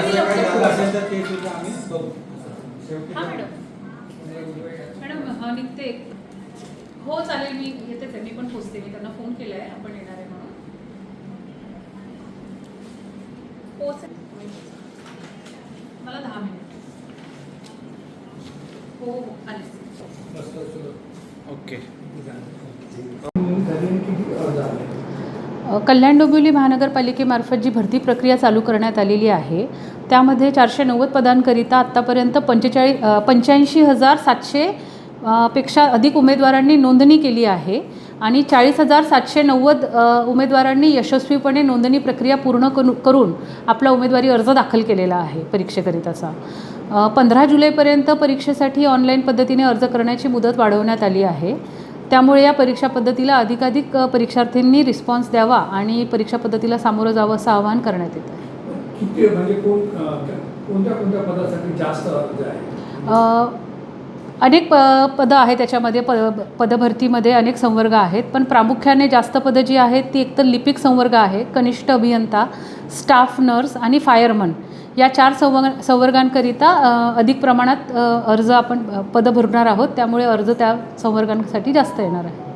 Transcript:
तरी लवकर असेल तर ते सुद्धा आम्ही बघू. हां मॅडम निघते. हो चालेल, मी येतेच आहे, मी पण पोचते. मी त्यांना फोन केला आहे, आपण येणार आहे म्हणून. पोच मला 10 मिनिट. हो हो आले. ओके. कल्याण डोंबिवली महानगरपालिकेमार्फत जी भरती प्रक्रिया चालू करण्यात आलेली आहे त्यामध्ये 490 पदांकरिता आत्तापर्यंत 85,700 पेक्षा अधिक उमेदवारांनी नोंदणी केली आहे आणि 40,790 उमेदवारांनी यशस्वीपणे नोंदणी प्रक्रिया पूर्ण करून आपला उमेदवारी अर्ज दाखल केलेला आहे परीक्षेकरिताचा. 15 जुलैपर्यंत परीक्षेसाठी ऑनलाईन पद्धतीने अर्ज करण्याची मुदत वाढवण्यात आली आहे. त्यामुळे या परीक्षा पद्धतीला अधिकाधिक परीक्षार्थींनी रिस्पॉन्स द्यावा आणि परीक्षा पद्धतीला सामोरं जावं असं आवाहन करण्यात येत आहे. किती म्हणजे कोणत्या कोणत्या पदासाठी जास्त अर्ज आहे? अनेक पदं आहेत त्याच्यामध्ये. पदभरतीमध्ये अनेक संवर्ग आहेत, पण प्रामुख्याने जास्त पदं जी आहेत ती एकतर लिपिक संवर्ग आहे, कनिष्ठ अभियंता, स्टाफ नर्स आणि फायरमन या 4 संवर्गांकरिता अधिक प्रमाणात अर्ज आपण पदं भरणार आहोत. त्यामुळे अर्ज त्या संवर्गांसाठी जास्त येणार आहे.